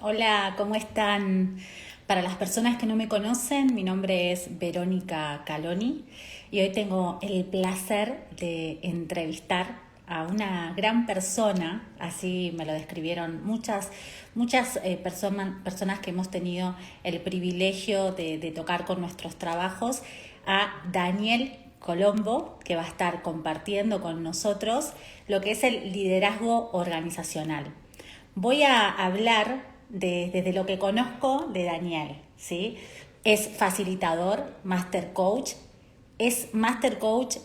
Hola, ¿cómo están? Para las personas que no me conocen, mi nombre es Verónica Caloni y hoy tengo el placer de entrevistar a una gran persona, así me lo describieron muchas personas que hemos tenido el privilegio de tocar con nuestros trabajos, a Daniel Colombo, que va a estar compartiendo con nosotros lo que es el liderazgo organizacional. Voy a hablar desde lo que conozco de Daniel, ¿sí? Es facilitador, master coach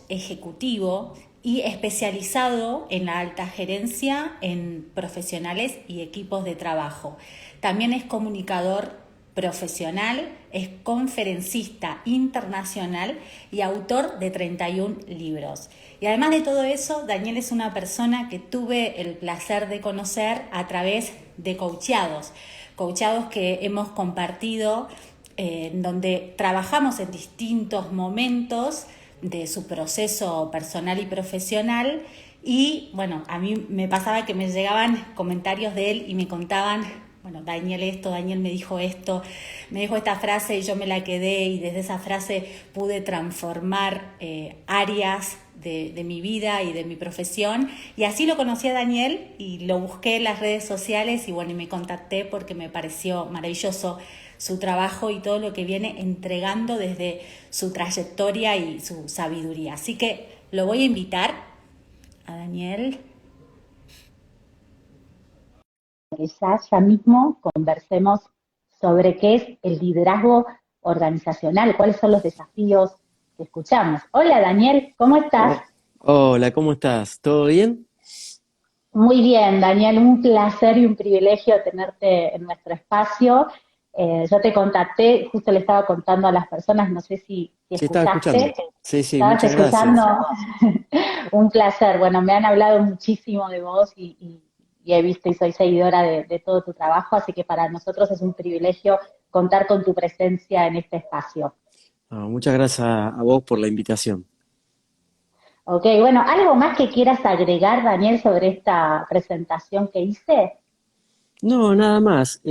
ejecutivo y especializado en la alta gerencia en profesionales y equipos de trabajo. También es comunicador profesional, es conferencista internacional y autor de 31 libros. Y además de todo eso, Daniel es una persona que tuve el placer de conocer a través de coacheados que hemos compartido, en donde trabajamos en distintos momentos de su proceso personal y profesional. Y bueno, a mí me pasaba que me llegaban comentarios de él y me contaban, bueno, Daniel esto, Daniel me dijo esto, me dijo esta frase y yo me la quedé, y desde esa frase pude transformar áreas de mi vida y de mi profesión. Y así lo conocí a Daniel y lo busqué en las redes sociales y bueno, y me contacté porque me pareció maravilloso su trabajo y todo lo que viene entregando desde su trayectoria y su sabiduría. Así que lo voy a invitar a Daniel. Que ya mismo conversemos sobre qué es el liderazgo organizacional, cuáles son los desafíos que escuchamos. Hola Daniel, ¿cómo estás? Oh, hola, ¿cómo estás? ¿Todo bien? Muy bien, Daniel, un placer y un privilegio tenerte en nuestro espacio. Yo te contacté, justo le estaba contando a las personas, no sé si Sí, estaba escuchaste, escuchando. Sí, sí, estabas muchas escuchando. gracias. Un placer. Bueno, me han hablado muchísimo de vos y he visto y soy seguidora de todo tu trabajo, así que para nosotros es un privilegio contar con tu presencia en este espacio. Ah, muchas gracias a vos por la invitación. Ok, bueno, ¿algo más que quieras agregar, Daniel, sobre esta presentación que hice? No, nada más.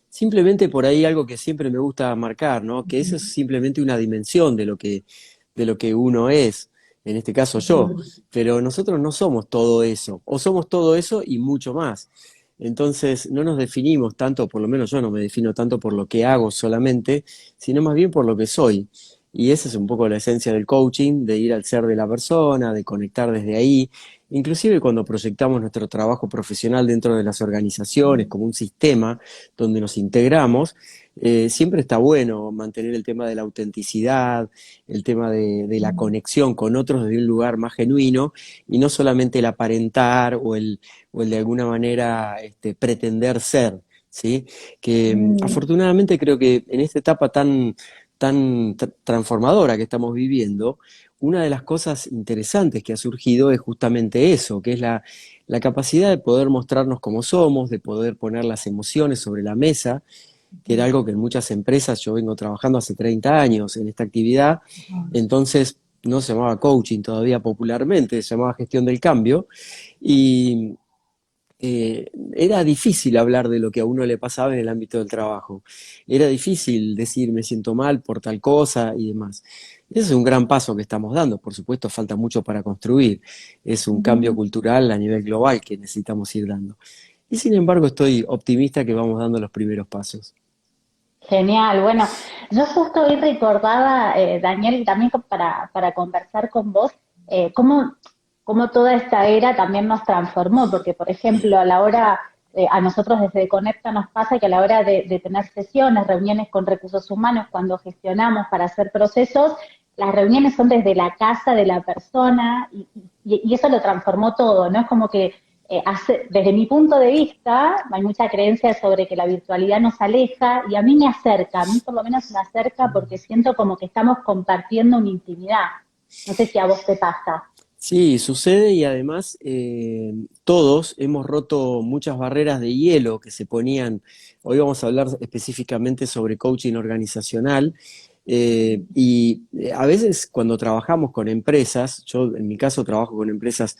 Simplemente por ahí algo que siempre me gusta marcar, ¿no? Que eso es simplemente una dimensión de lo que uno es, en este caso yo. Pero nosotros no somos todo eso, o somos todo eso y mucho más. Entonces no nos definimos tanto, por lo menos yo no me defino tanto por lo que hago solamente, sino más bien por lo que soy. Y esa es un poco la esencia del coaching, de ir al ser de la persona, de conectar desde ahí. Inclusive cuando proyectamos nuestro trabajo profesional dentro de las organizaciones como un sistema donde nos integramos, siempre está bueno mantener el tema de la autenticidad, el tema de la conexión con otros desde un lugar más genuino y no solamente el aparentar o el de alguna manera pretender ser, ¿sí? Que afortunadamente creo que en esta etapa tan transformadora que estamos viviendo, una de las cosas interesantes que ha surgido es justamente eso, que es la capacidad de poder mostrarnos como somos, de poder poner las emociones sobre la mesa, que era algo que en muchas empresas yo vengo trabajando hace 30 años en esta actividad, entonces no se llamaba coaching todavía popularmente, se llamaba gestión del cambio, y era difícil hablar de lo que a uno le pasaba en el ámbito del trabajo. Era difícil decir me siento mal por tal cosa y demás. Ese es un gran paso que estamos dando. Por supuesto, falta mucho para construir. Es un cambio cultural a nivel global que necesitamos ir dando. Y sin embargo, estoy optimista que vamos dando los primeros pasos. Genial, bueno, yo justo hoy recordaba, Daniel, y también para conversar con vos, cómo, cómo toda esta era también nos transformó, porque por ejemplo, a la hora, a nosotros desde Conecta nos pasa que a la hora de tener sesiones, reuniones con recursos humanos, cuando gestionamos para hacer procesos, las reuniones son desde la casa de la persona y eso lo transformó todo, ¿no? Es como que desde mi punto de vista, hay mucha creencia sobre que la virtualidad nos aleja y a mí me acerca, a mí por lo menos me acerca porque siento como que estamos compartiendo una intimidad. No sé si a vos te pasa. Sí, sucede y además todos hemos roto muchas barreras de hielo que se ponían. Hoy vamos a hablar específicamente sobre coaching organizacional a veces cuando trabajamos con empresas, yo en mi caso trabajo con empresas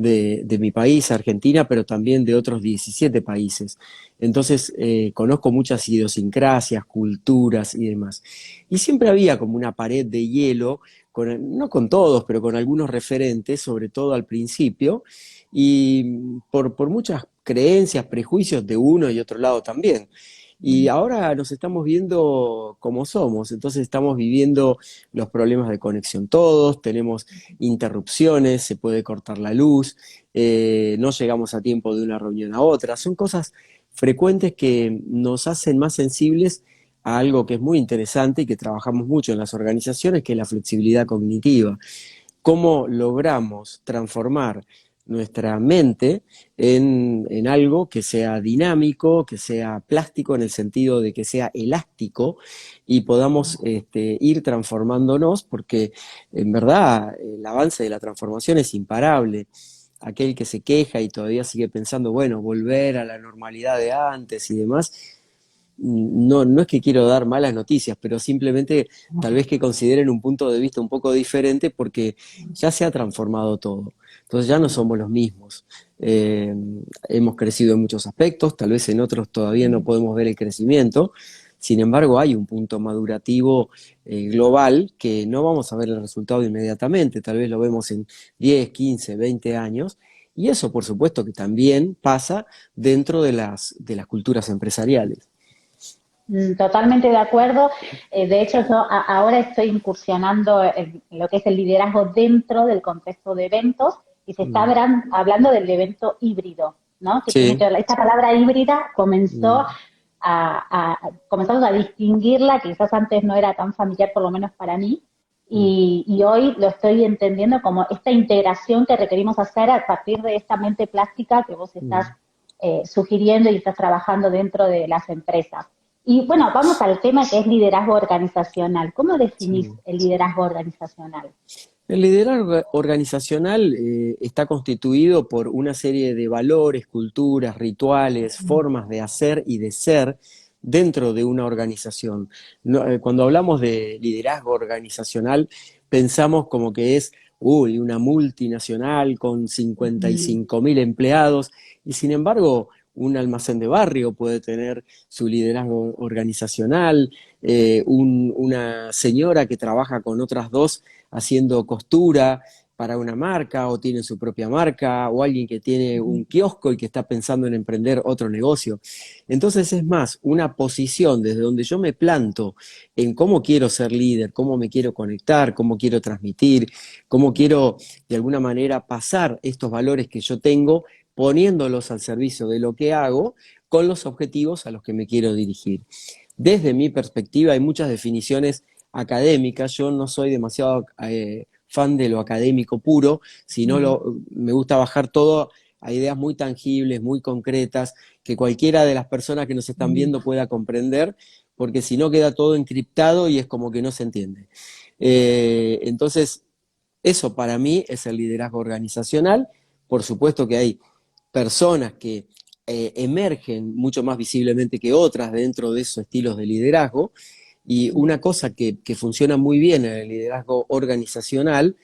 de mi país, Argentina, pero también de otros 17 países. Entonces, conozco muchas idiosincrasias, culturas y demás. Y siempre había como una pared de hielo, no con todos, pero con algunos referentes, sobre todo al principio, y por muchas creencias, prejuicios de uno y otro lado también. Y ahora nos estamos viendo como somos, entonces estamos viviendo los problemas de conexión todos, tenemos interrupciones, se puede cortar la luz, no llegamos a tiempo de una reunión a otra, son cosas frecuentes que nos hacen más sensibles a algo que es muy interesante y que trabajamos mucho en las organizaciones, que es la flexibilidad cognitiva. ¿Cómo logramos transformar nuestra mente en algo que sea dinámico, que sea plástico en el sentido de que sea elástico y podamos ir transformándonos? Porque en verdad el avance de la transformación es imparable. Aquel que se queja y todavía sigue pensando, bueno, volver a la normalidad de antes y demás, no es que quiero dar malas noticias, pero simplemente tal vez que consideren un punto de vista un poco diferente porque ya se ha transformado todo. Entonces ya no somos los mismos. Eh, Hemos crecido en muchos aspectos, tal vez en otros todavía no podemos ver el crecimiento. Sin embargo, hay un punto madurativo global que no vamos a ver el resultado inmediatamente, tal vez lo vemos en 10, 15, 20 años. Y eso, por supuesto, que también pasa dentro de las culturas empresariales. Totalmente de acuerdo. De hecho, yo ahora estoy incursionando en lo que es el liderazgo dentro del contexto de eventos y se está Mm. hablando del evento híbrido, ¿no? Que tiene Sí. que ver, esta palabra híbrida comenzó Mm. comenzamos a distinguirla, quizás antes no era tan familiar, por lo menos para mí, Mm. y hoy lo estoy entendiendo como esta integración que requerimos hacer a partir de esta mente plástica que vos estás Mm. sugiriendo y estás trabajando dentro de las empresas. Y bueno, vamos al tema que es liderazgo organizacional. ¿Cómo definís Sí. el liderazgo organizacional? El liderazgo organizacional está constituido por una serie de valores, culturas, rituales, formas de hacer y de ser dentro de una organización. Cuando hablamos de liderazgo organizacional, pensamos como que es una multinacional con 55.000 empleados, y sin embargo, un almacén de barrio puede tener su liderazgo organizacional, una señora que trabaja con otras dos haciendo costura para una marca o tiene su propia marca, o alguien que tiene un kiosco y que está pensando en emprender otro negocio. Entonces es más una posición desde donde yo me planto en cómo quiero ser líder, cómo me quiero conectar, cómo quiero transmitir, cómo quiero de alguna manera pasar estos valores que yo tengo, poniéndolos al servicio de lo que hago con los objetivos a los que me quiero dirigir. Desde mi perspectiva hay muchas definiciones académicas, yo no soy demasiado fan de lo académico puro, sino me gusta bajar todo a ideas muy tangibles, muy concretas, que cualquiera de las personas que nos están viendo pueda comprender, porque si no queda todo encriptado y es como que no se entiende. Entonces, eso para mí es el liderazgo organizacional. Por supuesto que hay personas que emergen mucho más visiblemente que otras dentro de esos estilos de liderazgo, y una cosa que funciona muy bien en el liderazgo organizacional,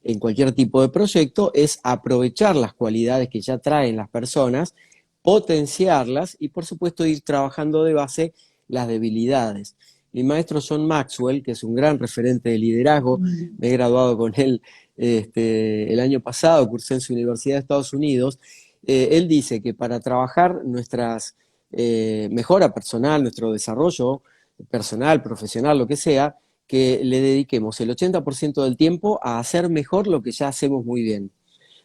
en cualquier tipo de proyecto, es aprovechar las cualidades que ya traen las personas, potenciarlas y, por supuesto, ir trabajando de base las debilidades. Mi maestro John Maxwell, que es un gran referente de liderazgo, me he graduado con él el año pasado, cursé en su Universidad de Estados Unidos. Él dice que para trabajar nuestras mejora personal, nuestro desarrollo personal, profesional, lo que sea, que le dediquemos el 80% del tiempo a hacer mejor lo que ya hacemos muy bien.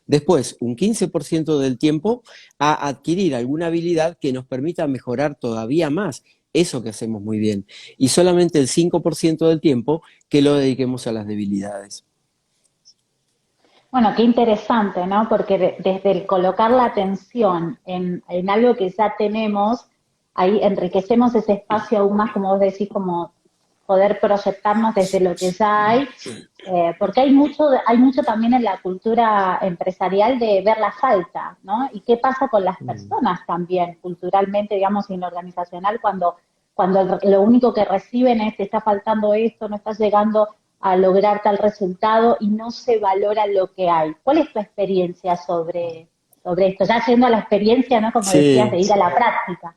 Después, un 15% del tiempo a adquirir alguna habilidad que nos permita mejorar todavía más eso que hacemos muy bien. Y solamente el 5% del tiempo que lo dediquemos a las debilidades. Bueno, qué interesante, ¿no? Porque desde el colocar la atención en algo que ya tenemos, ahí enriquecemos ese espacio aún más, como vos decís, como poder proyectarnos desde lo que ya hay, porque hay mucho también en la cultura empresarial de ver la falta, ¿no? Y qué pasa con las personas también, culturalmente, digamos, y en lo organizacional, cuando lo único que reciben es, te está faltando esto, no estás llegando a lograr tal resultado y no se valora lo que hay. ¿Cuál es tu experiencia sobre esto? Ya yendo a la experiencia, ¿no? Como decías, Sí. de ir a la práctica.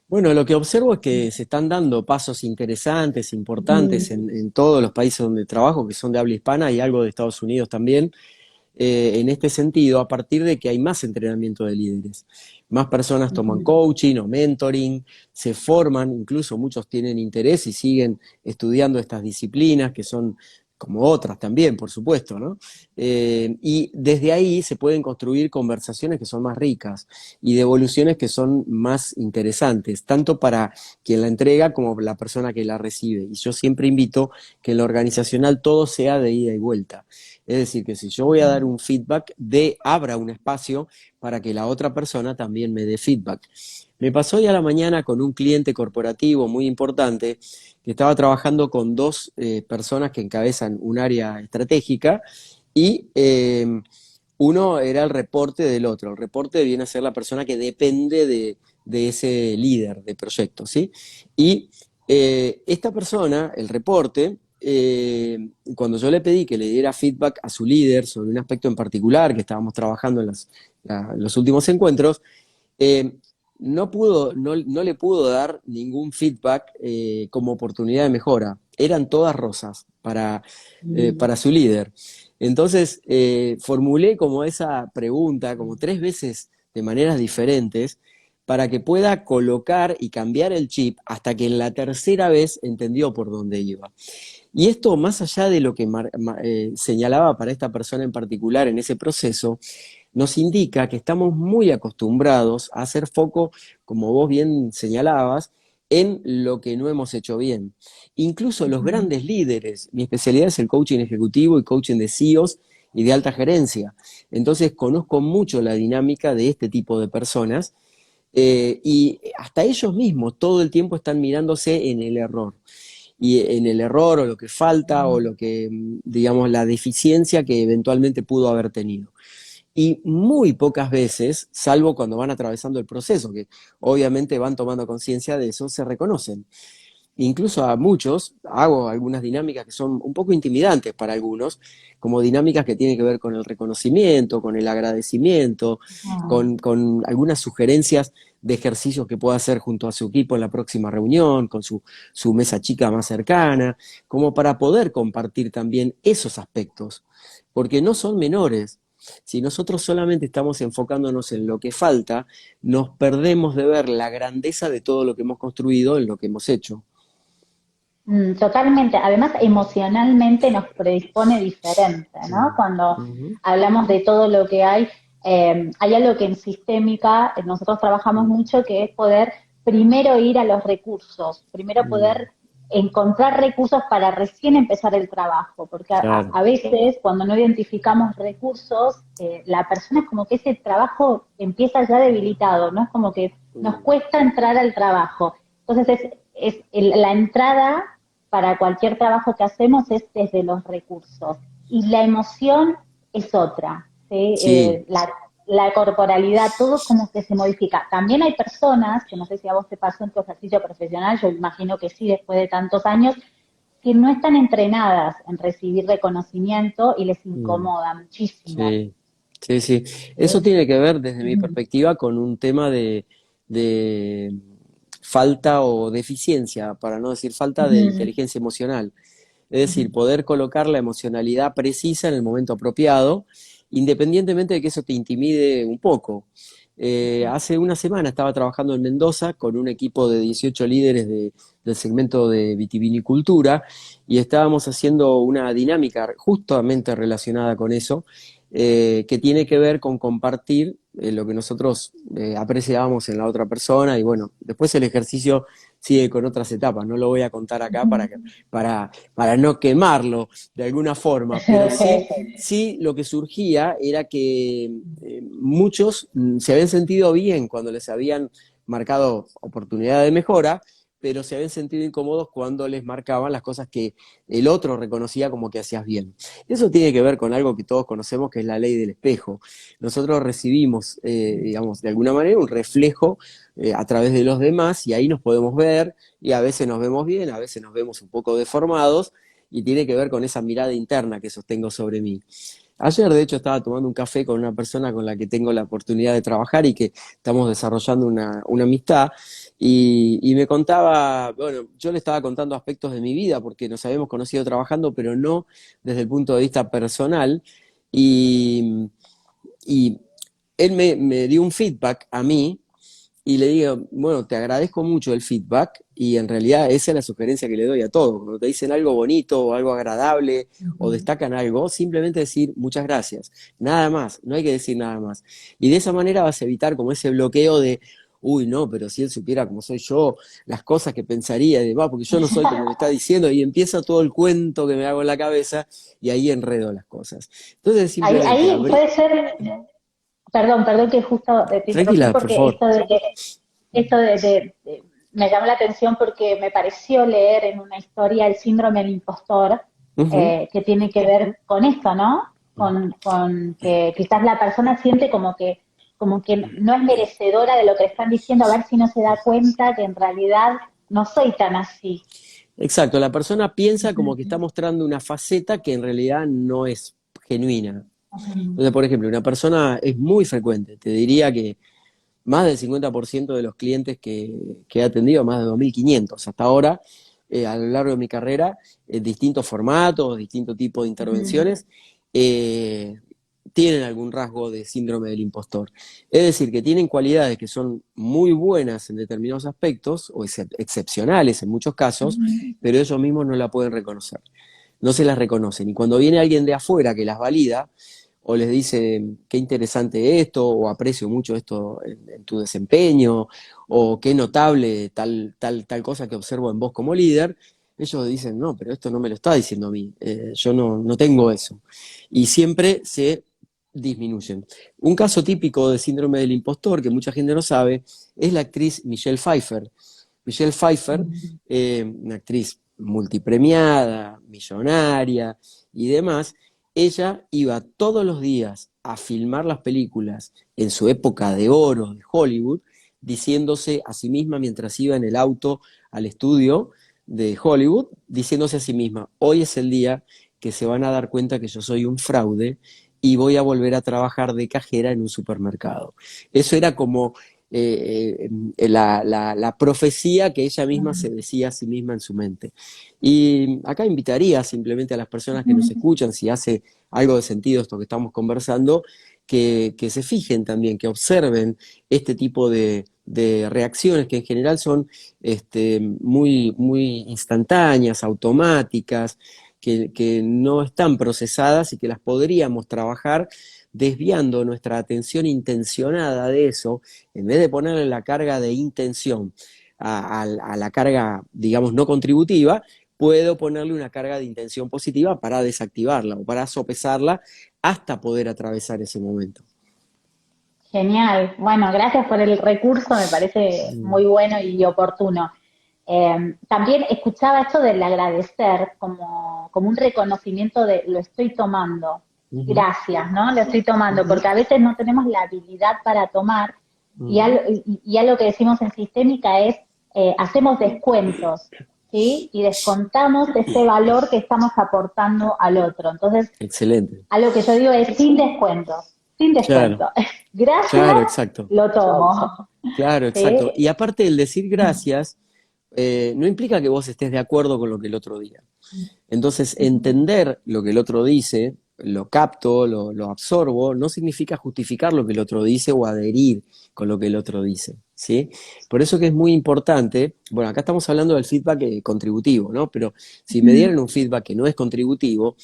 Bueno, lo que observo es que se están dando pasos interesantes, importantes Mm, en todos los países donde trabajo, que son de habla hispana, y algo de Estados Unidos también, en este sentido, a partir de que hay más entrenamiento de líderes. Más personas toman ujú. coaching o mentoring, se forman, incluso muchos tienen interés y siguen estudiando estas disciplinas, que son como otras también, por supuesto, ¿no? Y desde ahí se pueden construir conversaciones que son más ricas y devoluciones que son más interesantes, tanto para quien la entrega como la persona que la recibe. Y yo siempre invito que en lo organizacional todo sea de ida y vuelta. Es decir, que si yo voy a dar un feedback, abra un espacio para que la otra persona también me dé feedback. Me pasó hoy a la mañana con un cliente corporativo muy importante que estaba trabajando con dos personas que encabezan un área estratégica y uno era el reporte del otro. El reporte viene a ser la persona que depende de ese líder de proyecto, ¿sí? Y esta persona, el reporte, cuando yo le pedí que le diera feedback a su líder sobre un aspecto en particular que estábamos trabajando en los últimos encuentros, eh, no le pudo dar ningún feedback como oportunidad de mejora. Eran todas rosas Mm. para su líder. Entonces, formulé como esa pregunta, como 3 veces de maneras diferentes, para que pueda colocar y cambiar el chip hasta que en la tercera vez entendió por dónde iba. Y esto, más allá de lo que señalaba para esta persona en particular en ese proceso, nos indica que estamos muy acostumbrados a hacer foco, como vos bien señalabas, en lo que no hemos hecho bien. Incluso los Ujú. grandes líderes, mi especialidad es el coaching ejecutivo y coaching de CEOs y de alta gerencia. Entonces conozco mucho la dinámica de este tipo de personas y hasta ellos mismos todo el tiempo están mirándose en el error y en el error o lo que falta o lo que, digamos, la deficiencia que eventualmente pudo haber tenido. Y muy pocas veces, salvo cuando van atravesando el proceso, que obviamente van tomando conciencia de eso, se reconocen. Incluso a muchos hago algunas dinámicas que son un poco intimidantes para algunos, como dinámicas que tienen que ver con el reconocimiento, con el agradecimiento, Ah. con algunas sugerencias de ejercicios que pueda hacer junto a su equipo en la próxima reunión, con su mesa chica más cercana, como para poder compartir también esos aspectos, porque no son menores. Si nosotros solamente estamos enfocándonos en lo que falta, nos perdemos de ver la grandeza de todo lo que hemos construido en lo que hemos hecho. Totalmente. Además, emocionalmente nos predispone diferente, ¿no? Mm. Cuando Ujú. hablamos de todo lo que hay algo que en sistémica nosotros trabajamos Mm. mucho, que es poder primero ir a los recursos, primero Mm. poder encontrar recursos para recién empezar el trabajo, porque Claro. a veces cuando no identificamos recursos, la persona es como que ese trabajo empieza ya debilitado, ¿no? Es como que nos Mm. cuesta entrar al trabajo. Entonces la entrada para cualquier trabajo que hacemos es desde los recursos. Y la emoción es otra, ¿sí? Sí. La corporalidad, todo como que se modifica. También hay personas, que no sé si a vos te pasó en tu ejercicio profesional, yo imagino que sí, después de tantos años, que no están entrenadas en recibir reconocimiento y les Mm. incomoda muchísimo. Sí. Sí, sí. Eso ¿Sí? tiene que ver, desde mi Ujú, perspectiva, con un tema de falta o deficiencia, para no decir falta de ujú, inteligencia emocional. Es decir, ujú, poder colocar la emocionalidad precisa en el momento apropiado, independientemente de que eso te intimide un poco. Hace una semana estaba trabajando en Mendoza con un equipo de 18 líderes del segmento de vitivinicultura y estábamos haciendo una dinámica justamente relacionada con eso, que tiene que ver con compartir lo que nosotros apreciábamos en la otra persona y bueno, después el ejercicio sigue con otras etapas, no lo voy a contar acá ujú. para no quemarlo de alguna forma, pero sí, sí lo que surgía era que muchos se habían sentido bien cuando les habían marcado oportunidad de mejora, pero se habían sentido incómodos cuando les marcaban las cosas que el otro reconocía como que hacías bien. Eso tiene que ver con algo que todos conocemos, que es la ley del espejo. Nosotros recibimos, digamos, de alguna manera un reflejo a través de los demás y ahí nos podemos ver y a veces nos vemos bien, a veces nos vemos un poco deformados y tiene que ver con esa mirada interna que sostengo sobre mí. Ayer, de hecho, estaba tomando un café con una persona con la que tengo la oportunidad de trabajar y que estamos desarrollando una amistad, y me contaba, bueno, yo le estaba contando aspectos de mi vida porque nos habíamos conocido trabajando, pero no desde el punto de vista personal, y, y él me dio un feedback a mí, y le digo, bueno, te agradezco mucho el feedback, y en realidad esa es la sugerencia que le doy a todos. Cuando te dicen algo bonito o algo agradable o destacan algo, simplemente decir muchas gracias. Nada más, no hay que decir nada más. Y de esa manera vas a evitar como ese bloqueo de, uy, no, pero si él supiera cómo soy yo, las cosas que pensaría y demás, porque yo no soy como me está diciendo, y empieza todo el cuento que me hago en la cabeza, y ahí enredo las cosas. Entonces simplemente Ahí abrí, puede ser, perdón que justo te interrumpí, tranquila, por porque favor. me llamó la atención porque me pareció leer en una historia el síndrome del impostor, Ujú. que tiene que ver con esto, ¿no? Con que quizás la persona siente como que no es merecedora de lo que le están diciendo, a ver si no se da cuenta que en realidad no soy tan así. Exacto, la persona piensa como que está mostrando una faceta que en realidad no es genuina. Entonces, por ejemplo, una persona es muy frecuente, te diría que más del 50% de los clientes que he atendido, más de 2.500 hasta ahora, a lo largo de mi carrera, en distintos formatos, distintos tipos de intervenciones, eh, tienen algún rasgo de síndrome del impostor. Es decir, que tienen cualidades que son muy buenas en determinados aspectos, o excepcionales en muchos casos, pero ellos mismos no la pueden reconocer. No se las reconocen. Y cuando viene alguien de afuera que las valida, o les dice, qué interesante esto, o aprecio mucho esto en tu desempeño, o qué notable tal cosa que observo en vos como líder, ellos dicen, no, pero esto no me lo está diciendo a mí, yo no tengo eso. Y siempre se disminuyen. Un caso típico de síndrome del impostor, que mucha gente no sabe, es la actriz Michelle Pfeiffer. Michelle Pfeiffer, una actriz multipremiada, millonaria y demás, ella iba todos los días a filmar las películas en su época de oro de Hollywood, diciéndose a sí misma mientras iba en el auto al estudio de Hollywood, diciéndose a sí misma, hoy es el día que se van a dar cuenta que yo soy un fraude y voy a volver a trabajar de cajera en un supermercado. Eso era como la profecía que ella misma se decía a sí misma en su mente. Y acá invitaría simplemente a las personas que nos escuchan, si hace algo de sentido esto que estamos conversando, que se fijen también, que observen este tipo de reacciones que en general son muy instantáneas, automáticas, que no están procesadas y que las podríamos trabajar desviando nuestra atención intencionada de eso, en vez de ponerle la carga de intención a la carga, digamos, no contributiva, puedo ponerle una carga de intención positiva para desactivarla o para sopesarla hasta poder atravesar ese momento. Genial. Gracias por el recurso, me parece Mm. muy bueno y oportuno. También escuchaba esto del agradecer como un reconocimiento de lo estoy tomando. Ujú, Gracias, ¿no? Lo estoy tomando, ujú, porque a veces no tenemos la habilidad para tomar ujú. y algo que decimos en sistémica es, hacemos descuentos, ¿sí? Y descontamos ese valor que estamos aportando al otro. Entonces, Excelente. algo que yo digo es sin descuentos, sin Claro, descuento. Gracias, claro, exacto. lo tomo. Claro, exacto. ¿Sí? Y aparte el decir gracias, no implica que vos estés de acuerdo con lo que el otro diga. Entonces, entender lo que el otro dice, lo capto, lo absorbo, no significa justificar lo que el otro dice o adherir con lo que el otro dice, ¿sí? Por eso que es muy importante, bueno, acá estamos hablando del feedback contributivo, ¿no? Pero si me dieran un feedback que no es contributivo,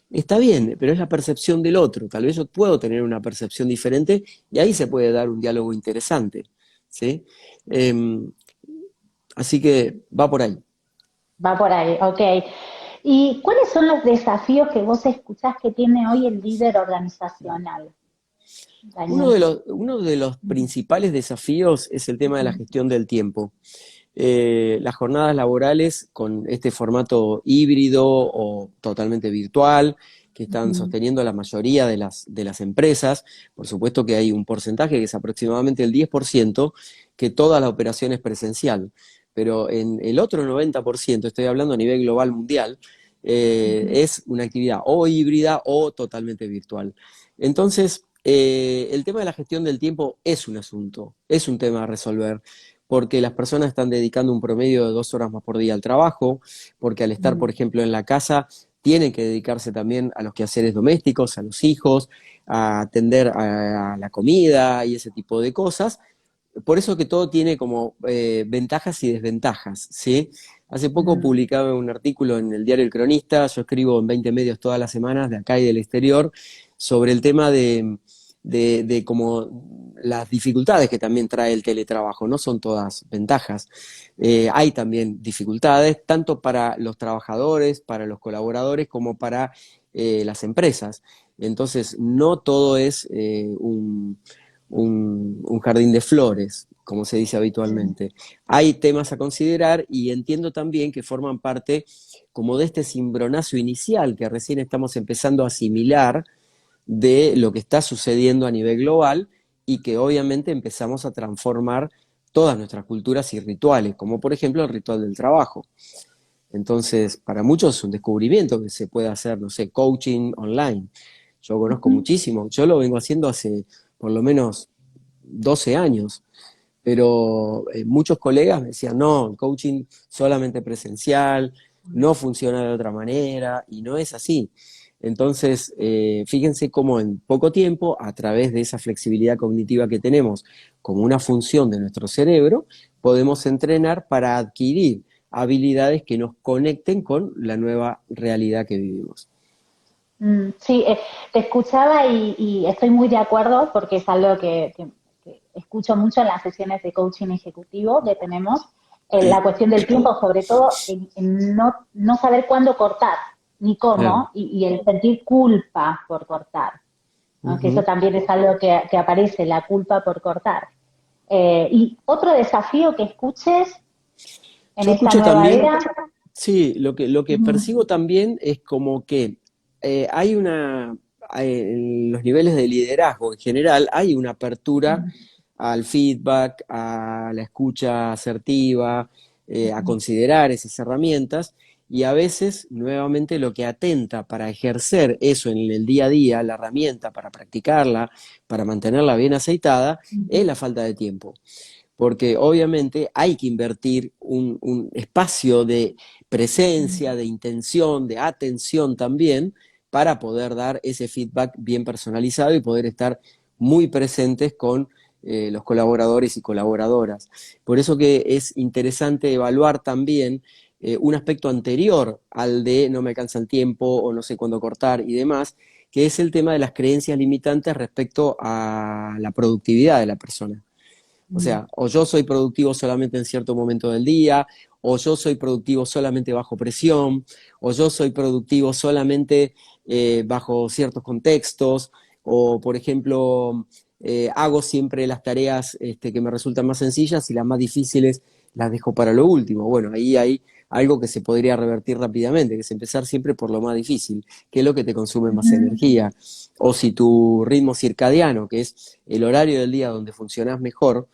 está bien, pero es la percepción del otro. Tal vez yo puedo tener una percepción diferente y ahí se puede dar un diálogo interesante, ¿sí? Em, Así que va por ahí. Va por ahí, ok. ¿Y cuáles son los desafíos que vos escuchás que tiene hoy el líder organizacional, Daniel? Uno de los principales desafíos es el tema de la gestión del tiempo. Las jornadas laborales con este formato híbrido o totalmente virtual que están sosteniendo la mayoría de las empresas, por supuesto que hay un porcentaje que es aproximadamente el 10% que toda la operación es presencial, pero en el otro 90%, estoy hablando a nivel global mundial, es una actividad o híbrida o totalmente virtual. Entonces, el tema de la gestión del tiempo es un asunto, es un tema a resolver, porque las personas están dedicando un promedio de 2 horas más por día al trabajo, porque al estar, por ejemplo, en la casa, tienen que dedicarse también a los quehaceres domésticos, a los hijos, a atender a la comida y ese tipo de cosas. Por eso que todo tiene como ventajas y desventajas, ¿sí? Hace poco publicaba un artículo en el diario El Cronista, yo escribo en 20 medios todas las semanas, de acá y del exterior, sobre el tema de como las dificultades que también trae el teletrabajo, no son todas ventajas. Hay también dificultades, tanto para los trabajadores, para los colaboradores, como para las empresas. Entonces, no todo es un jardín de flores, como se dice habitualmente. Hay temas a considerar y entiendo también que forman parte como de este cimbronazo inicial que recién estamos empezando a asimilar de lo que está sucediendo a nivel global y que obviamente empezamos a transformar todas nuestras culturas y rituales, como por ejemplo el ritual del trabajo. Entonces, para muchos es un descubrimiento que se puede hacer, no sé, coaching online. Yo conozco muchísimo, yo lo vengo haciendo hace por lo menos 12 años, pero muchos colegas me decían, no, el coaching solamente presencial, no funciona de otra manera, y no es así. Entonces, fíjense cómo en poco tiempo, a través de esa flexibilidad cognitiva que tenemos como una función de nuestro cerebro, podemos entrenar para adquirir habilidades que nos conecten con la nueva realidad que vivimos. Sí, te escuchaba y estoy muy de acuerdo porque es algo que escucho mucho en las sesiones de coaching ejecutivo que tenemos, la cuestión del tiempo, sobre todo en no saber cuándo cortar ni Claro. cómo, y el sentir culpa por cortar, ¿no? Que eso Ujú. también es algo que aparece, la culpa por cortar. Y otro desafío que escuches en Yo esta escucho nueva también, era. sí, lo que Ujú, percibo también es como que hay en los niveles de liderazgo en general, hay una apertura al feedback, a la escucha asertiva, a considerar esas herramientas, y a veces, nuevamente, lo que atenta para ejercer eso en el día a día, la herramienta para practicarla, para mantenerla bien aceitada, es la falta de tiempo, porque obviamente hay que invertir un espacio de presencia, de intención, de atención también, para poder dar ese feedback bien personalizado y poder estar muy presentes con los colaboradores y colaboradoras. Por eso que es interesante evaluar también un aspecto anterior al de no me alcanza el tiempo o no sé cuándo cortar y demás, que es el tema de las creencias limitantes respecto a la productividad de la persona. O sea, o yo soy productivo solamente en cierto momento del día, o yo soy productivo solamente bajo presión, o yo soy productivo solamente bajo ciertos contextos, o por ejemplo, hago siempre las tareas que me resultan más sencillas y las más difíciles las dejo para lo último. Bueno, ahí hay algo que se podría revertir rápidamente, que es empezar siempre por lo más difícil, que es lo que te consume más energía. O si tu ritmo circadiano, que es el horario del día donde funcionás mejor,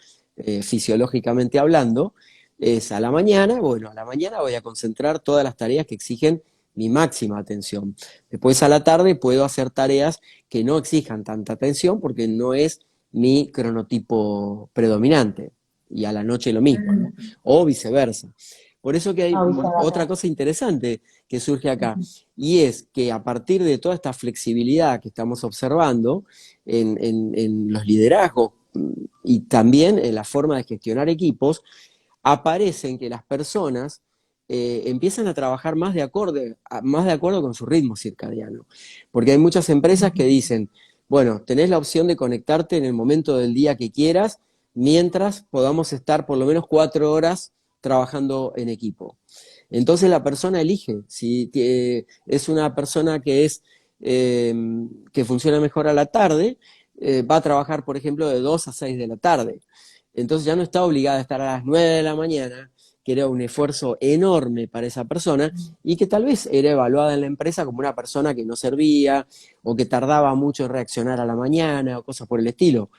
fisiológicamente hablando, es a la mañana, bueno, a la mañana voy a concentrar todas las tareas que exigen mi máxima atención. Después a la tarde puedo hacer tareas que no exijan tanta atención porque no es mi cronotipo predominante. Y a la noche lo mismo, ¿no? O viceversa. Por eso que hay o viceversa. otra cosa interesante que surge acá, y es que a partir de toda esta flexibilidad que estamos observando en los liderazgos y también en la forma de gestionar equipos, aparecen que las personas empiezan a trabajar más de acuerdo con su ritmo circadiano. Porque hay muchas empresas que dicen, bueno, tenés la opción de conectarte en el momento del día que quieras, mientras podamos estar por lo menos 4 horas trabajando en equipo. Entonces la persona elige, si es una persona eh, que funciona mejor a la tarde, va a trabajar, por ejemplo, de 2 a 6 de la tarde. Entonces ya no está obligada a estar a las 9 de la mañana, que era un esfuerzo enorme para esa persona y que tal vez era evaluada en la empresa como una persona que no servía o que tardaba mucho en reaccionar a la mañana o cosas por el estilo.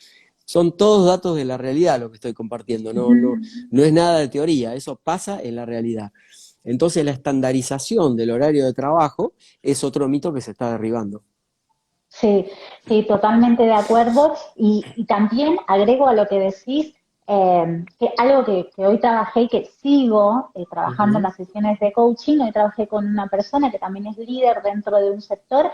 Son todos datos de la realidad lo que estoy compartiendo, no es nada de teoría, eso pasa en la realidad. Entonces la estandarización del horario de trabajo es otro mito que se está derribando. Sí, sí, totalmente de acuerdo. Y también agrego a lo que decís, que algo que hoy trabajé y que sigo trabajando en Ujú. las sesiones de coaching. Hoy trabajé con una persona que también es líder dentro de un sector,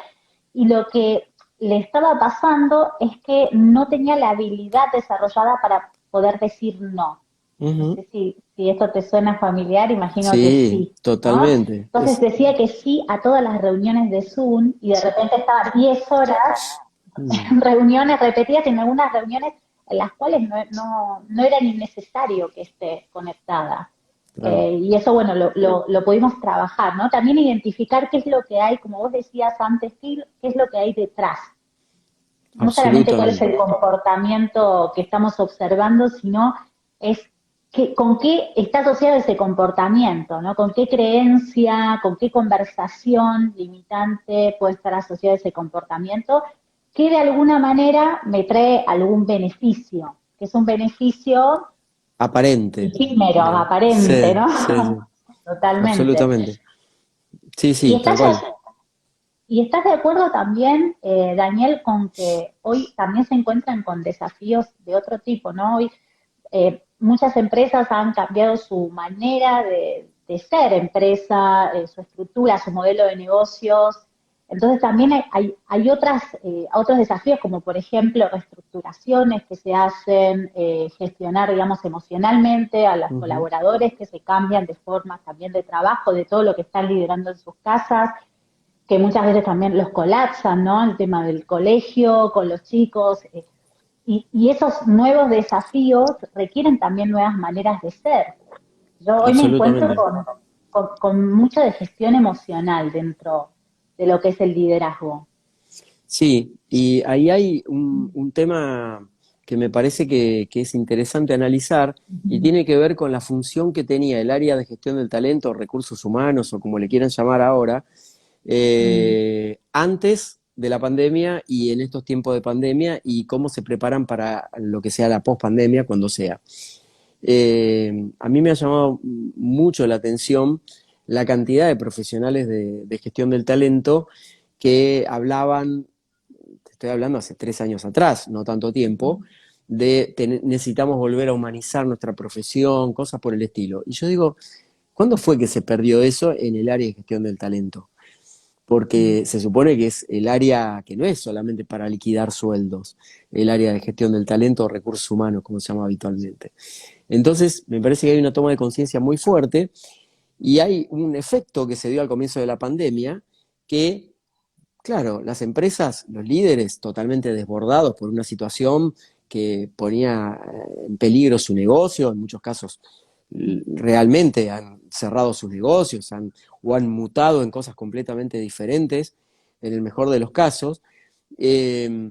y lo que le estaba pasando es que no tenía la habilidad desarrollada para poder decir no. No Ujú. sé si esto te suena familiar, imagino que Sí, sí, ¿no? totalmente. Entonces decía que sí a todas las reuniones de Zoom y de repente estaba 10 horas Mm, en reuniones repetidas, y en algunas reuniones en las cuales no era ni necesario que esté conectada. claro, Y eso, bueno, lo pudimos trabajar, ¿no? También identificar qué es lo que hay, como vos decías antes, qué es lo que hay detrás. No solamente cuál es absolutamente. el comportamiento que estamos observando, sino es con qué está asociado ese comportamiento, ¿no? Con qué creencia, con qué conversación limitante puede estar asociado ese comportamiento, que de alguna manera me trae algún beneficio, que es un beneficio Aparente. efímero, aparente, Sí, ¿no? sí, sí, Totalmente. absolutamente. Sí, Y sí, tal estás, cual. y estás de acuerdo también, Daniel, con que hoy también se encuentran con desafíos de otro tipo, ¿no? Hoy muchas empresas han cambiado su manera de ser empresa, su estructura, su modelo de negocios. Entonces también hay otros desafíos, como por ejemplo reestructuraciones que se hacen, gestionar, digamos, emocionalmente a los Ujú. colaboradores que se cambian de forma también de trabajo, de todo lo que están liderando en sus casas, que muchas veces también los colapsan, ¿no? El tema del colegio con los chicos. Y esos nuevos desafíos requieren también nuevas maneras de ser. Yo hoy me encuentro Absolutamente. con mucho de gestión emocional dentro de lo que es el liderazgo. Sí, y ahí hay un tema que me parece que es interesante analizar y tiene que ver con la función que tenía el área de gestión del talento, recursos humanos o como le quieran llamar ahora, Mm. antes de la pandemia y en estos tiempos de pandemia y cómo se preparan para lo que sea la pospandemia cuando sea. A mí me ha llamado mucho la atención la cantidad de profesionales de gestión del talento que hablaban, te estoy hablando hace 3 años atrás, no tanto tiempo, de necesitamos volver a humanizar nuestra profesión, cosas por el estilo. Y yo digo, ¿cuándo fue que se perdió eso en el área de gestión del talento? Porque se supone que es el área que no es solamente para liquidar sueldos, el área de gestión del talento o recursos humanos, como se llama habitualmente. Entonces, me parece que hay una toma de conciencia muy fuerte y hay un efecto que se dio al comienzo de la pandemia que, claro, las empresas, los líderes totalmente desbordados por una situación que ponía en peligro su negocio, en muchos casos realmente han cerrado sus negocios o han mutado en cosas completamente diferentes, en el mejor de los casos, eh,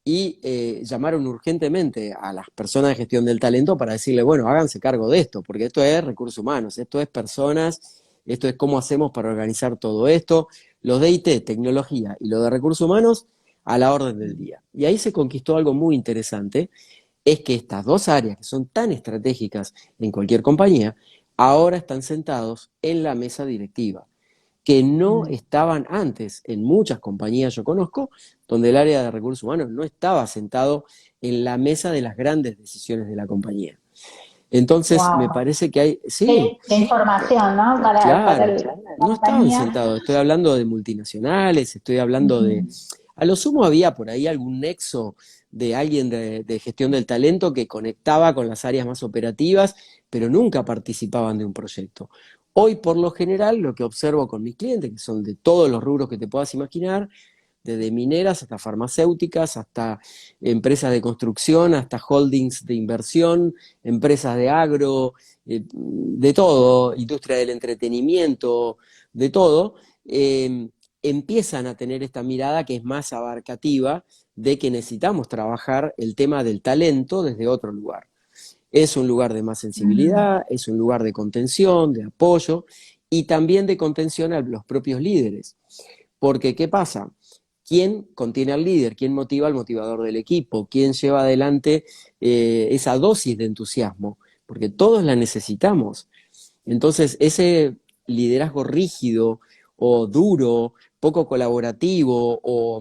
y llamaron urgentemente a las personas de gestión del talento para decirle, bueno, háganse cargo de esto, porque esto es recursos humanos, esto es personas, esto es cómo hacemos para organizar todo esto, los de IT, tecnología y lo de recursos humanos a la orden del día. Y ahí se conquistó algo muy interesante, es que estas dos áreas que son tan estratégicas en cualquier compañía, ahora están sentados en la mesa directiva, que no estaban antes en muchas compañías yo conozco, donde el área de recursos humanos no estaba sentado en la mesa de las grandes decisiones de la compañía. Entonces, me Wow. parece que hay, sí, Qué información, ¿no? Para claro, la no estaban compañía. sentados. Estoy hablando de multinacionales, estoy hablando de... Ujú. A lo sumo había por ahí algún nexo de alguien de gestión del talento que conectaba con las áreas más operativas, pero nunca participaban de un proyecto. Hoy, por lo general, lo que observo con mis clientes, que son de todos los rubros que te puedas imaginar, desde mineras hasta farmacéuticas, hasta empresas de construcción, hasta holdings de inversión, empresas de agro, de todo, industria del entretenimiento, de todo, empiezan a tener esta mirada que es más abarcativa de que necesitamos trabajar el tema del talento desde otro lugar. Es un lugar de más sensibilidad, es un lugar de contención, de apoyo y también de contención a los propios líderes. Porque, ¿qué pasa? ¿Quién contiene al líder? ¿Quién motiva al motivador del equipo? ¿Quién lleva adelante esa dosis de entusiasmo? Porque todos la necesitamos. Entonces, ese liderazgo rígido o duro, poco colaborativo, o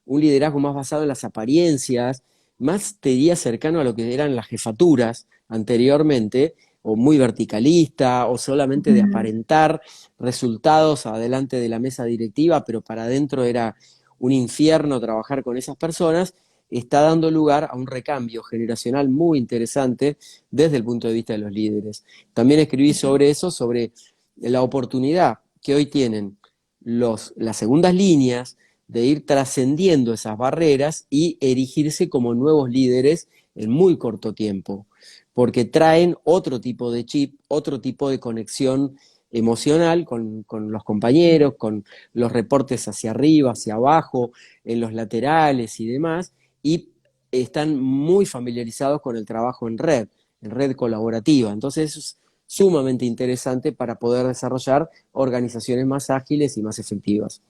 un liderazgo más basado en las apariencias, más te diría cercano a lo que eran las jefaturas anteriormente, o muy verticalista, o solamente de Ujú. aparentar resultados adelante de la mesa directiva, pero para adentro era un infierno trabajar con esas personas, está dando lugar a un recambio generacional muy interesante desde el punto de vista de los líderes. También escribí sobre eso, sobre la oportunidad que hoy tienen las segundas líneas de ir trascendiendo esas barreras y erigirse como nuevos líderes en muy corto tiempo, porque traen otro tipo de chip, otro tipo de conexión emocional con los compañeros, con los reportes hacia arriba, hacia abajo, en los laterales y demás, y están muy familiarizados con el trabajo en red colaborativa. Entonces eso es sumamente interesante para poder desarrollar organizaciones más ágiles y más efectivas.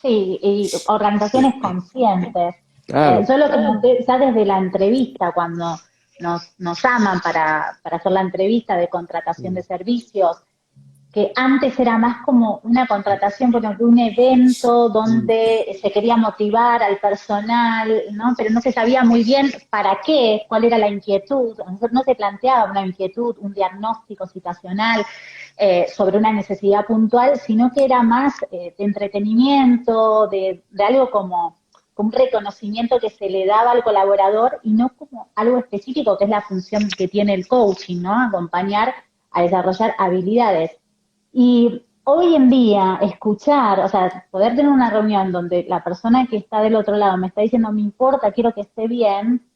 Sí, y organizaciones conscientes. Claro. Yo lo que noté ya desde la entrevista, cuando nos llaman para hacer la entrevista de contratación de servicios, que antes era más como una contratación, por ejemplo, un evento donde se quería motivar al personal, ¿no? Pero no se sabía muy bien para qué, cuál era la inquietud, no se planteaba una inquietud, un diagnóstico situacional sobre una necesidad puntual, sino que era más de entretenimiento, de algo como un reconocimiento que se le daba al colaborador y no como algo específico, que es la función que tiene el coaching, ¿no? Acompañar a desarrollar habilidades. Y hoy en día, escuchar, o sea, poder tener una reunión donde la persona que está del otro lado me está diciendo, me importa, quiero que esté bien,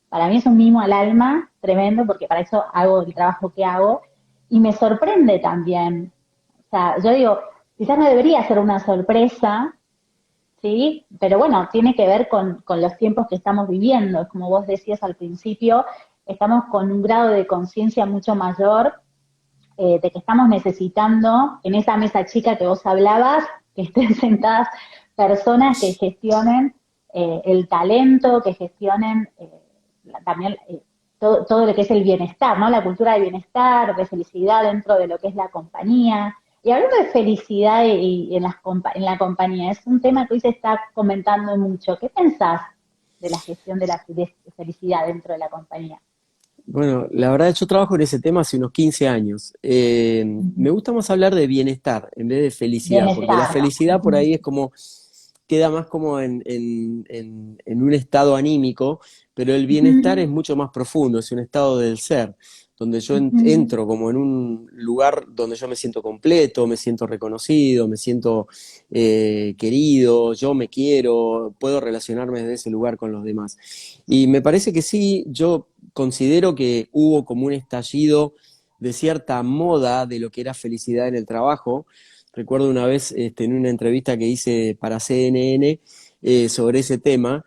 para mí es un mimo al alma tremendo, porque para eso hago el trabajo que hago, y me sorprende también. O sea, yo digo, quizás no debería ser una sorpresa, ¿sí? Pero bueno, tiene que ver con los tiempos que estamos viviendo. Como vos decías al principio, estamos con un grado de conciencia mucho mayor de que estamos necesitando en esa mesa chica que vos hablabas, que estén sentadas personas que gestionen el talento, que gestionen también todo lo que es el bienestar, ¿no? La cultura de bienestar, de felicidad dentro de lo que es la compañía. Y hablando de felicidad en la compañía, es un tema que hoy se está comentando mucho. ¿Qué pensás de la gestión de felicidad dentro de la compañía? Bueno, la verdad yo trabajo en ese tema hace unos 15 años. Me gusta más hablar de bienestar en vez de felicidad, porque la Bienestar. felicidad por ahí es como, queda más como en un estado anímico, pero el bienestar es mucho más profundo, es un estado del ser, donde yo entro como en un lugar donde yo me siento completo, me siento reconocido, me siento querido, yo me quiero, puedo relacionarme desde ese lugar con los demás. Y me parece que sí, yo considero que hubo como un estallido de cierta moda de lo que era felicidad en el trabajo. Recuerdo una vez en una entrevista que hice para CNN sobre ese tema,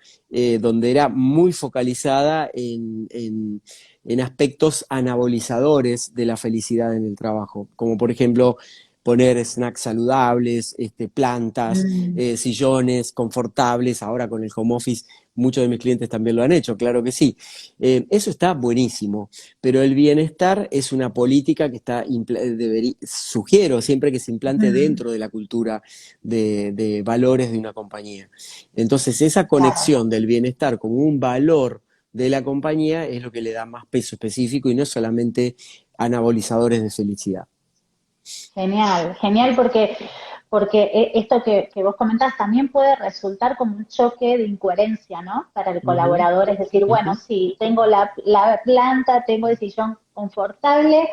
donde era muy focalizada en aspectos anabolizadores de la felicidad en el trabajo, como por ejemplo poner snacks saludables, plantas, Mm. sillones confortables, ahora con el home office muchos de mis clientes también lo han hecho, claro que sí. Eso está buenísimo, pero el bienestar es una política que sugiero siempre que se implante Mm, dentro de la cultura de valores de una compañía. Entonces, esa claro, conexión del bienestar como un valor de la compañía es lo que le da más peso específico y no solamente anabolizadores de felicidad. genial, genial porque esto que vos comentás también puede resultar como un choque de incoherencia, ¿no? Para el Ujú, colaborador, es decir, bueno, ujú. sí, tengo la planta, tengo el sillón confortable,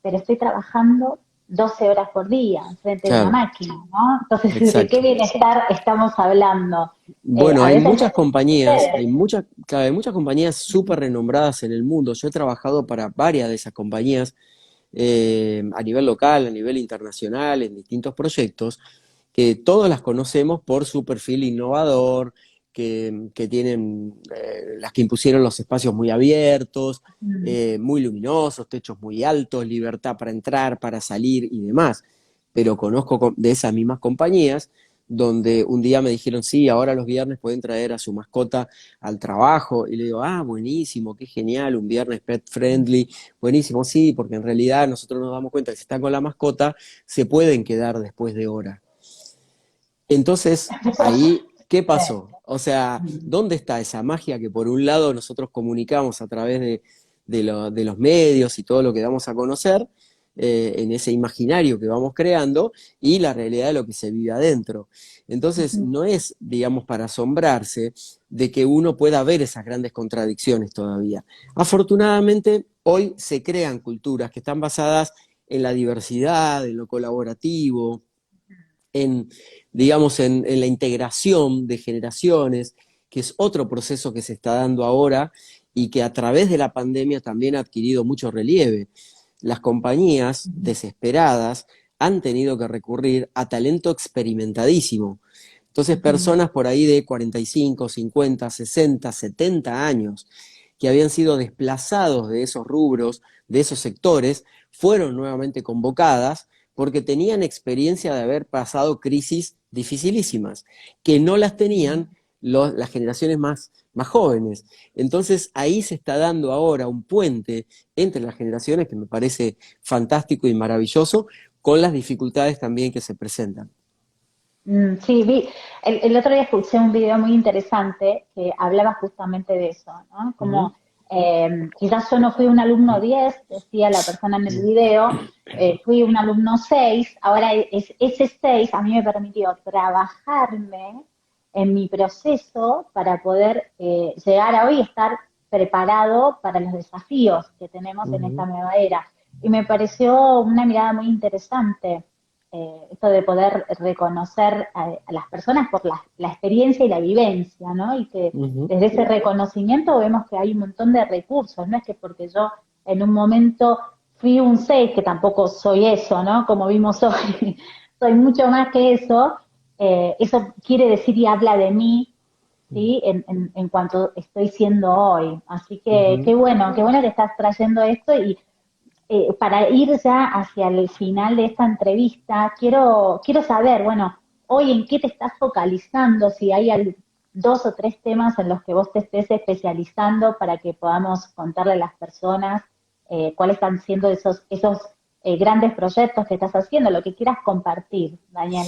pero estoy trabajando 12 horas por día frente de una Claro, máquina, ¿no? Entonces, ¿de qué exacto. bienestar estamos hablando? Bueno, A hay veces muchas compañías, sucede. claro, hay muchas compañías súper renombradas en el mundo. Yo he trabajado para varias de esas compañías a nivel local, a nivel internacional, en distintos proyectos, que todos las conocemos por su perfil innovador, que tienen las que impusieron los espacios muy abiertos, Mm, muy luminosos, techos muy altos, libertad para entrar, para salir y demás. Pero conozco de esas mismas compañías donde un día me dijeron, sí, ahora los viernes pueden traer a su mascota al trabajo, y le digo, ah, buenísimo, qué genial, un viernes pet friendly, buenísimo, sí, porque en realidad nosotros nos damos cuenta que si están con la mascota, se pueden quedar después de hora. Entonces, ahí, ¿qué pasó? O sea, ¿dónde está esa magia que por un lado nosotros comunicamos a través de los medios y todo lo que damos a conocer, en ese imaginario que vamos creando, y la realidad de lo que se vive adentro? Entonces, no es, digamos, para asombrarse de que uno pueda ver esas grandes contradicciones todavía. Afortunadamente, hoy se crean culturas que están basadas en la diversidad, en lo colaborativo, en, digamos, en la integración de generaciones, que es otro proceso que se está dando ahora y que a través de la pandemia también ha adquirido mucho relieve. Las compañías desesperadas han tenido que recurrir a talento experimentadísimo. Entonces, personas por ahí de 45, 50, 60, 70 años que habían sido desplazados de esos rubros, de esos sectores, fueron nuevamente convocadas porque tenían experiencia de haber pasado crisis dificilísimas, que no las tenían las generaciones más jóvenes. Entonces ahí se está dando ahora un puente entre las generaciones que me parece fantástico y maravilloso, con las dificultades también que se presentan. Sí, el otro día escuché un video muy interesante que hablaba justamente de eso, ¿no? Ujú. Como quizás yo no fui un alumno 10, decía la persona en el video, fui un alumno 6. Ahora ese 6 a mí me permitió trabajarme en mi proceso para poder llegar a hoy y estar preparado para los desafíos que tenemos en esta Ujú. nueva era. Y me pareció una mirada muy interesante, esto de poder reconocer a las personas por la experiencia y la vivencia, ¿no? Y que Ujú. desde ese reconocimiento vemos que hay un montón de recursos, no es que porque yo en un momento fui un 6, que tampoco soy eso, ¿no? Como vimos hoy, soy mucho más que eso quiere decir y habla de mí, ¿sí? En cuanto estoy siendo hoy. Así que Ujú. qué bueno que estás trayendo esto y para ir ya hacia el final de esta entrevista, quiero saber, bueno, hoy en qué te estás focalizando, si hay 2 o 3 temas en los que vos te estés especializando para que podamos contarle a las personas cuáles están siendo esos grandes proyectos que estás haciendo, lo que quieras compartir, Daniel.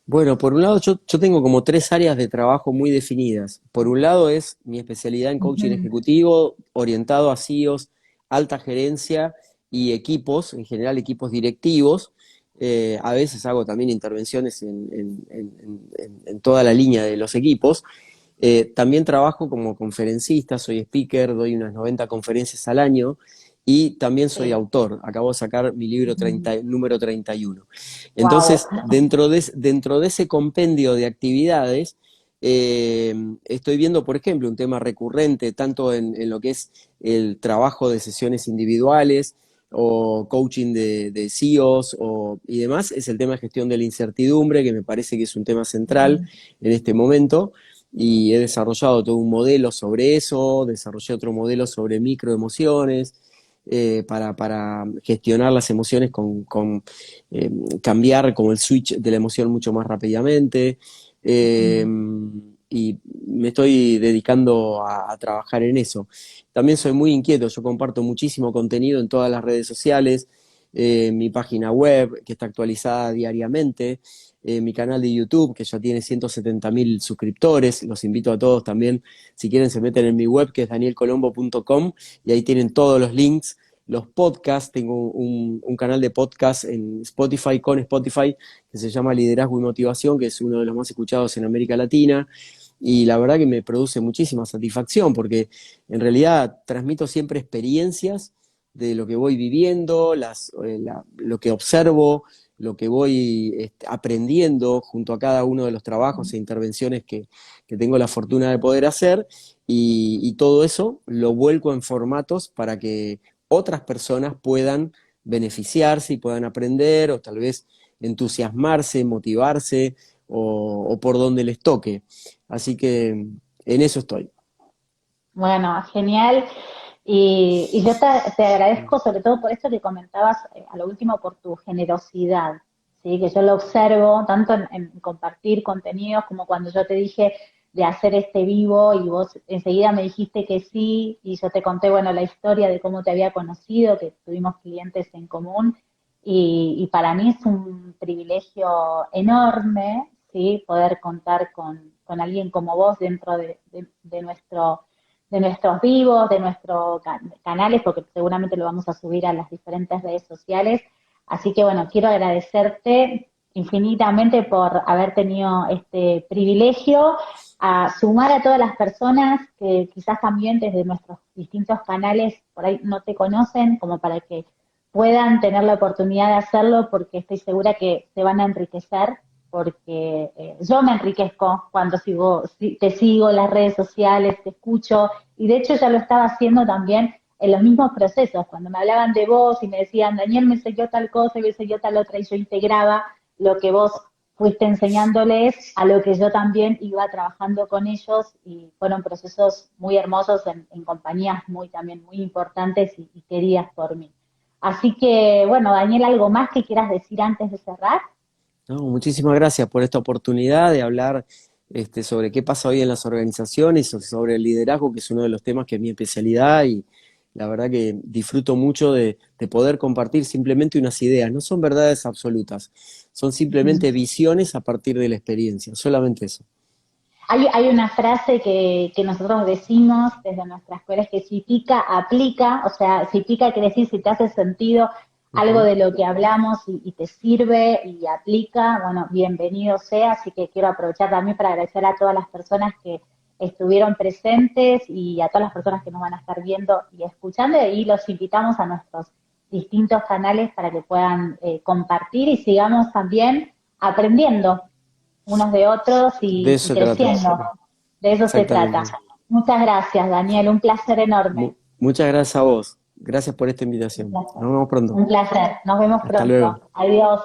Bueno, por un lado yo tengo como tres áreas de trabajo muy definidas. Por un lado es mi especialidad en coaching Ujú. ejecutivo, orientado a CEOs, alta gerencia y equipos, en general equipos directivos. A veces hago también intervenciones en toda la línea de los equipos. También trabajo como conferencista, soy speaker, doy unas 90 conferencias al año, y también soy Sí. autor. Acabo de sacar mi libro número 31. Wow. Entonces, dentro de ese compendio de actividades, estoy viendo, por ejemplo, un tema recurrente tanto en lo que es el trabajo de sesiones individuales o coaching de CEOs y demás, es el tema de gestión de la incertidumbre, que me parece que es un tema central en este momento, y he desarrollado todo un modelo sobre eso, desarrollé otro modelo sobre microemociones, para gestionar las emociones eh, cambiar como el switch de la emoción mucho más rápidamente. eh, y me estoy dedicando a trabajar en eso. También soy muy inquieto, yo comparto muchísimo contenido en todas las redes sociales, mi página web que está actualizada diariamente, mi canal de YouTube que ya tiene 170.000 suscriptores. Los invito a todos también, si quieren se meten en mi web, que es danielcolombo.com, y ahí tienen todos los links. Los podcasts, tengo un canal de podcast en Spotify, con Spotify, que se llama Liderazgo y Motivación, que es uno de los más escuchados en América Latina, y la verdad que me produce muchísima satisfacción, porque en realidad transmito siempre experiencias de lo que voy viviendo, lo que observo, lo que voy aprendiendo junto a cada uno de los trabajos e intervenciones que tengo la fortuna de poder hacer, y todo eso lo vuelco en formatos para que otras personas puedan beneficiarse y puedan aprender, o tal vez entusiasmarse, motivarse, o por donde les toque. Así que en eso estoy. Bueno, genial. Y yo te agradezco sobre todo por esto que comentabas a lo último, por tu generosidad, ¿sí? Que yo lo observo tanto en compartir contenidos como cuando yo te dije de hacer este vivo y vos enseguida me dijiste que sí y yo te conté, bueno, la historia de cómo te había conocido, que tuvimos clientes en común y para mí es un privilegio enorme, ¿sí? Poder contar con alguien como vos dentro de nuestros vivos, de nuestros canales, porque seguramente lo vamos a subir a las diferentes redes sociales. Así que bueno, quiero agradecerte infinitamente por haber tenido este privilegio, a sumar a todas las personas que quizás también desde nuestros distintos canales por ahí no te conocen, como para que puedan tener la oportunidad de hacerlo, porque estoy segura que se van a enriquecer, porque yo me enriquezco cuando te sigo en las redes sociales, te escucho, y de hecho ya lo estaba haciendo también en los mismos procesos, cuando me hablaban de vos y me decían, Daniel me enseñó tal cosa y me enseñó tal otra, y yo integraba lo que vos fuiste enseñándoles a lo que yo también iba trabajando con ellos, y fueron procesos muy hermosos en compañías también muy importantes y queridas por mí. Así que, bueno, Daniel, ¿algo más que quieras decir antes de cerrar? No, muchísimas gracias por esta oportunidad de hablar sobre qué pasa hoy en las organizaciones, sobre el liderazgo, que es uno de los temas que es mi especialidad, y la verdad que disfruto mucho de poder compartir simplemente unas ideas. No son verdades absolutas, son simplemente visiones a partir de la experiencia, solamente eso. Hay una frase que nosotros decimos desde nuestra escuela, es que si pica, aplica, o sea, si pica quiere decir si te hace sentido algo Ujú. de lo que hablamos y te sirve y aplica, bueno, bienvenido sea, así que quiero aprovechar también para agradecer a todas las personas que estuvieron presentes y a todas las personas que nos van a estar viendo y escuchando, y los invitamos a nuestros distintos canales para que puedan compartir y sigamos también aprendiendo unos de otros De y eso se trata, creciendo. De eso se trata. exactamente. Muchas gracias, Daniel. Un placer enorme. Muchas gracias a vos, gracias por esta Un invitación. placer. Nos vemos pronto. Un placer. Nos vemos Hasta luego. pronto. Adiós.